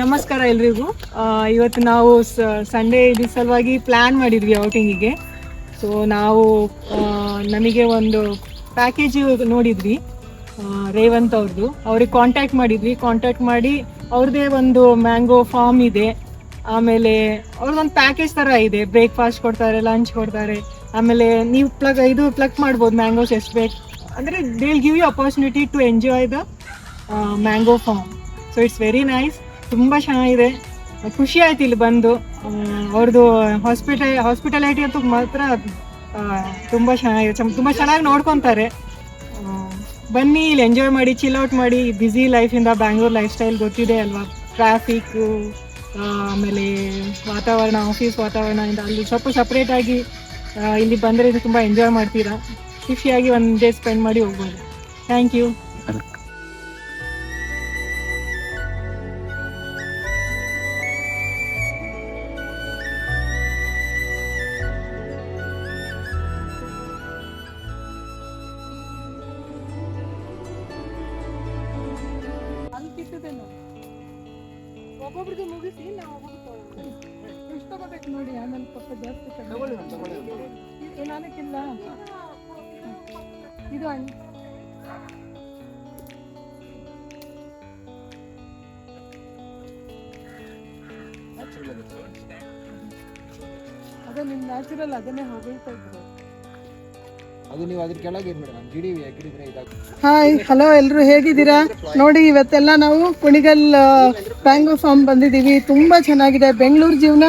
ನಮಸ್ಕಾರ ಎಲ್ರಿಗೂ. ಇವತ್ತು ನಾವು ಸಂಡೇ ಇದು ಸಲುವಾಗಿ ಪ್ಲ್ಯಾನ್ ಮಾಡಿದ್ವಿ ಔಟಿಂಗಿಗೆ. ಸೊ ನಾವು ನಮಗೆ ಒಂದು ಪ್ಯಾಕೇಜ್ ನೋಡಿದ್ವಿ ರೇವಂತ್ ಅವ್ರದ್ದು. ಅವ್ರಿಗೆ ಕಾಂಟ್ಯಾಕ್ಟ್ ಮಾಡಿ ಅವ್ರದ್ದೇ ಒಂದು ಮ್ಯಾಂಗೋ ಫಾರ್ಮ್ ಇದೆ. ಆಮೇಲೆ ಅವ್ರದ್ದೊಂದು ಪ್ಯಾಕೇಜ್ ಥರ ಇದೆ, ಬ್ರೇಕ್ಫಾಸ್ಟ್ ಕೊಡ್ತಾರೆ, ಲಂಚ್ ಕೊಡ್ತಾರೆ. ಆಮೇಲೆ ನೀವು ಪ್ಲಗ್ ಮಾಡ್ಬೋದು ಮ್ಯಾಂಗೋಸ್ ಎಷ್ಟು ಬೇಕು ಅಂದರೆ they will give you opportunity to enjoy the mango farm. So it's very nice, ತುಂಬ ಚೆನ್ನಾಗಿದೆ. ಖುಷಿ ಆಯ್ತು ಇಲ್ಲಿ ಬಂದು. ಅವ್ರದ್ದು ಹಾಸ್ಪಿಟಾಲಿಟಿ ಅಂತೂ ಮಾತ್ರ ತುಂಬ ಚೆನ್ನಾಗಿದೆ, ತುಂಬ ಚೆನ್ನಾಗಿ ನೋಡ್ಕೊತಾರೆ. ಬನ್ನಿ ಇಲ್ಲಿ ಎಂಜಾಯ್ ಮಾಡಿ, ಚಿಲ್ ಔಟ್ ಮಾಡಿ. ಬ್ಯುಸಿ ಲೈಫಿಂದ ಬ್ಯಾಂಗ್ಳೂರ್ ಲೈಫ್ ಸ್ಟೈಲ್ ಗೊತ್ತಿದೆ ಅಲ್ವಾ, ಟ್ರಾಫಿಕ್ಕು, ಆಮೇಲೆ ವಾತಾವರಣ, ಆಫೀಸ್ ವಾತಾವರಣದಿಂದ ಅಲ್ಲಿ ಸ್ವಲ್ಪ ಸಪ್ರೇಟಾಗಿ ಇಲ್ಲಿ ಬಂದರೆ ಇದು ತುಂಬ ಎಂಜಾಯ್ ಮಾಡ್ತೀರಾ. ಖುಷಿಯಾಗಿ ಒಂದು ಡೇ ಸ್ಪೆಂಡ್ ಮಾಡಿ ಹೋಗ್ಬೋದು. Thank you. ಒಬ್ಬೊಬ್ರಿಗೆ ಮುಗಿಸಿ ನಾವು ಎಷ್ಟು ತಗೋಬೇಕು ನೋಡಿ, ಆಮೇಲೆ ಸ್ವಲ್ಪ ಜಾಸ್ತಿ ಏನಕ್ಕಿಲ್ಲ ಇದು ಅದೇ ನಿಮ್ ನ್ಯಾಚುರಲ್ ಅದನ್ನೇ ಹೊಗಳ್ತಾ ಇದ್ರು. ಹಾಯ್, ಹಲೋ, ಎಲ್ಲರೂ ಹೇಗಿದ್ದೀರಾ? ನೋಡಿ, ಇವತ್ತೆಲ್ಲ ನಾವು ಕುಣಿಗಲ್ ಮ್ಯಾಂಗೋ ಫಾರ್ಮ್ ಬಂದಿದ್ದೀವಿ. ತುಂಬ ಚೆನ್ನಾಗಿದೆ. ಬೆಂಗಳೂರು ಜೀವನ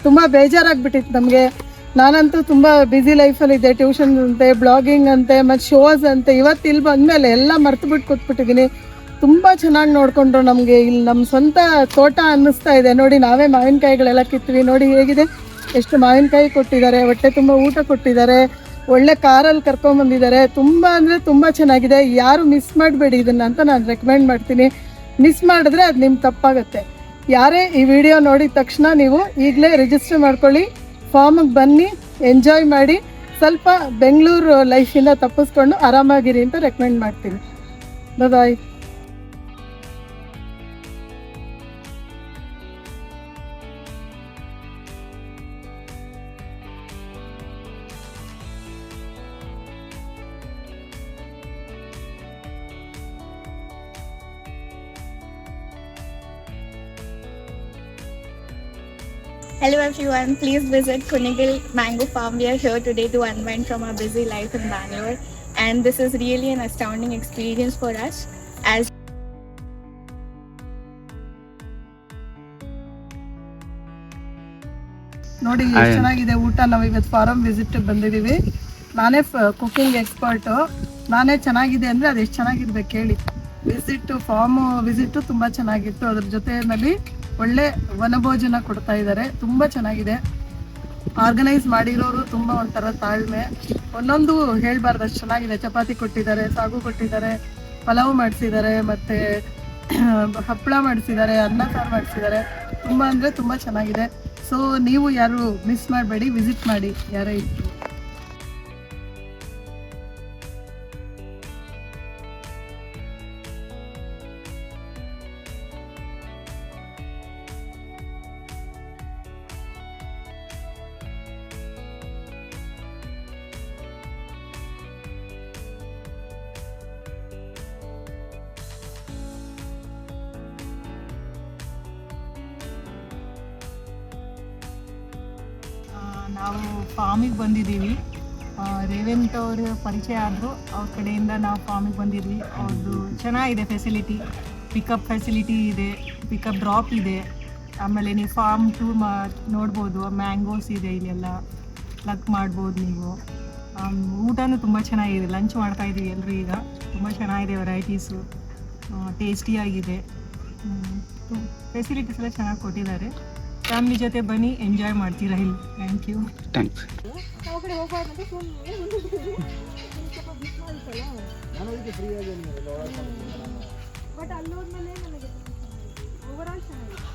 ತುಂಬ ಬೇಜಾರಾಗ್ಬಿಟ್ಟಿತ್ತು ನಮಗೆ. ನಾನಂತೂ ತುಂಬ ಬ್ಯುಸಿ ಲೈಫಲ್ಲಿದ್ದೆ. ಟ್ಯೂಷನ್ ಅಂತೆ, ಬ್ಲಾಗಿಂಗ್ ಅಂತೆ, ಮತ್ತು ಶೋಸ್ ಅಂತೆ. ಇವತ್ತು ಇಲ್ಲಿ ಬಂದಮೇಲೆ ಎಲ್ಲ ಮರ್ತುಬಿಟ್ಟು ಕೂತ್ಬಿಟ್ಟಿದ್ದೀನಿ. ತುಂಬ ಚೆನ್ನಾಗಿ ನೋಡಿಕೊಂಡ್ರು ನಮಗೆ. ಇಲ್ಲಿ ನಮ್ಮ ಸ್ವಂತ ತೋಟ ಅನ್ನಿಸ್ತಾ ಇದೆ. ನೋಡಿ, ನಾವೇ ಮಾವಿನಕಾಯಿಗಳೆಲ್ಲ ಕಿತ್ವಿ. ನೋಡಿ ಹೇಗಿದೆ, ಎಷ್ಟು ಮಾವಿನಕಾಯಿ ಕೊಟ್ಟಿದ್ದಾರೆ, ಹೊಟ್ಟೆ ತುಂಬ ಊಟ ಕೊಟ್ಟಿದ್ದಾರೆ, ಒಳ್ಳೆ ಕಾರಲ್ಲಿ ಕರ್ಕೊಂಬಂದಿದ್ದಾರೆ. ತುಂಬ ಅಂದರೆ ತುಂಬ ಚೆನ್ನಾಗಿದೆ. ಯಾರು ಮಿಸ್ ಮಾಡಬೇಡಿ ಇದನ್ನು ಅಂತ ನಾನು ರೆಕಮೆಂಡ್ ಮಾಡ್ತೀನಿ. ಮಿಸ್ ಮಾಡಿದ್ರೆ ಅದು ನಿಮ್ಮ ತಪ್ಪಾಗುತ್ತೆ. ಯಾರೇ ಈ ವಿಡಿಯೋ ನೋಡಿದ ತಕ್ಷಣ ನೀವು ಈಗಲೇ ರಿಜಿಸ್ಟರ್ ಮಾಡ್ಕೊಳ್ಳಿ, ಫಾರ್ಮಿಗೆ ಬನ್ನಿ, ಎಂಜಾಯ್ ಮಾಡಿ, ಸ್ವಲ್ಪ ಬೆಂಗಳೂರು ಲೈಫಿಂದ ತಪ್ಪಿಸ್ಕೊಂಡು ಆರಾಮಾಗಿರಿ ಅಂತ ರೆಕಮೆಂಡ್ ಮಾಡ್ತೀನಿ. ಬಾಯ್. Hello everyone, please visit Kunigal Mango Farm. We are here today to unwind from our busy life in Bangalore, and this is really an astounding experience for us as ನೋಡಿ ಎಷ್ಟು ಚೆನ್ನಾಗಿದೆ ಊಟ. ನಾವು ಇವತ್ತು ಫಾರಂ ವಿಸಿಟ್ ಬಂದಿದ್ದೀವಿ. ನಾನೇ cooking expert. ನಾನೇ ಚೆನ್ನಾಗಿದೆ ಅಂದರೆ ಅದು ಎಷ್ಟು ಚೆನ್ನಾಗಿರ್ಬೇಕು ಹೇಳಿ. ಫಾರ್ಮ್ ವಿಸಿಟ್ಟು ತುಂಬ ಚೆನ್ನಾಗಿತ್ತು. ಅದ್ರ ಜೊತೆಯಲ್ಲಿ ಒಳ್ಳೆ ವನಭೋಜನ ಕೊಡ್ತಾ ಇದ್ದಾರೆ. ತುಂಬ ಚೆನ್ನಾಗಿದೆ. ಆರ್ಗನೈಸ್ ಮಾಡಿರೋರು ತುಂಬ ಒಂಥರ ತಾಳ್ಮೆ. ಒಂದೊಂದು ಹೇಳ್ಬಾರ್ದು ಅಷ್ಟು ಚೆನ್ನಾಗಿದೆ. ಚಪಾತಿ ಕೊಟ್ಟಿದ್ದಾರೆ, ಸಾಗು ಕೊಟ್ಟಿದ್ದಾರೆ, ಪಲಾವ್ ಮಾಡಿಸಿದ್ದಾರೆ, ಮತ್ತು ಹಪ್ಪಳ ಮಾಡಿಸಿದ್ದಾರೆ, ಅನ್ನ ಸಾರು ಮಾಡಿಸಿದ್ದಾರೆ. ತುಂಬ ಅಂದರೆ ತುಂಬ ಚೆನ್ನಾಗಿದೆ. ಸೊ ನೀವು ಯಾರು ಮಿಸ್ ಮಾಡಬೇಡಿ, ವಿಸಿಟ್ ಮಾಡಿ ಯಾರೇ ಇತ್ತು. ನಾವು ಫಾರ್ಮಿಗೆ ಬಂದಿದ್ದೀವಿ. ರೇವಂತ್ ಅವ್ರ ಪರಿಚಯ ಆದರು, ಅವ್ರ ಕಡೆಯಿಂದ ನಾವು ಫಾರ್ಮಿಗೆ ಬಂದಿದ್ವಿ. ಅವ್ರದ್ದು ಚೆನ್ನಾಗಿದೆ ಫೆಸಿಲಿಟಿ. ಪಿಕಪ್ ಫೆಸಿಲಿಟಿ ಇದೆ, ಪಿಕಪ್ ಡ್ರಾಪ್ ಇದೆ. ಆಮೇಲೆ ನೀವು ಫಾರ್ಮ್ ಟೂರ್ ನೋಡ್ಬೋದು. ಮ್ಯಾಂಗೋಸ್ ಇದೆ, ಇಲ್ಲೆಲ್ಲ ಪ್ಲಗ್ ಮಾಡ್ಬೋದು ನೀವು. ಊಟನೂ ತುಂಬ ಚೆನ್ನಾಗಿದೆ. ಲಂಚ್ ಮಾಡ್ತಾಯಿದ್ದೀವಿ ಎಲ್ಲರೂ ಈಗ. ತುಂಬ ಚೆನ್ನಾಗಿದೆ, ವೆರೈಟೀಸು ಟೇಸ್ಟಿಯಾಗಿದೆ. ಫೆಸಿಲಿಟೀಸ್ ಎಲ್ಲ ಚೆನ್ನಾಗಿ ಕೊಟ್ಟಿದ್ದಾರೆ. ಫ್ಯಾಮಿಲಿ ಜೊತೆ ಬನ್ನಿ, ಎಂಜಾಯ್ ಮಾಡ್ತೀರಾ ಇಲ್ಲಿ. Thank you. ಬಟ್ ಅಲ್ಲೋದ್ಮೇಲೆ ನನಗೆ ಓವರಾಲ್ ಚೆನ್ನಾಗಿದೆ.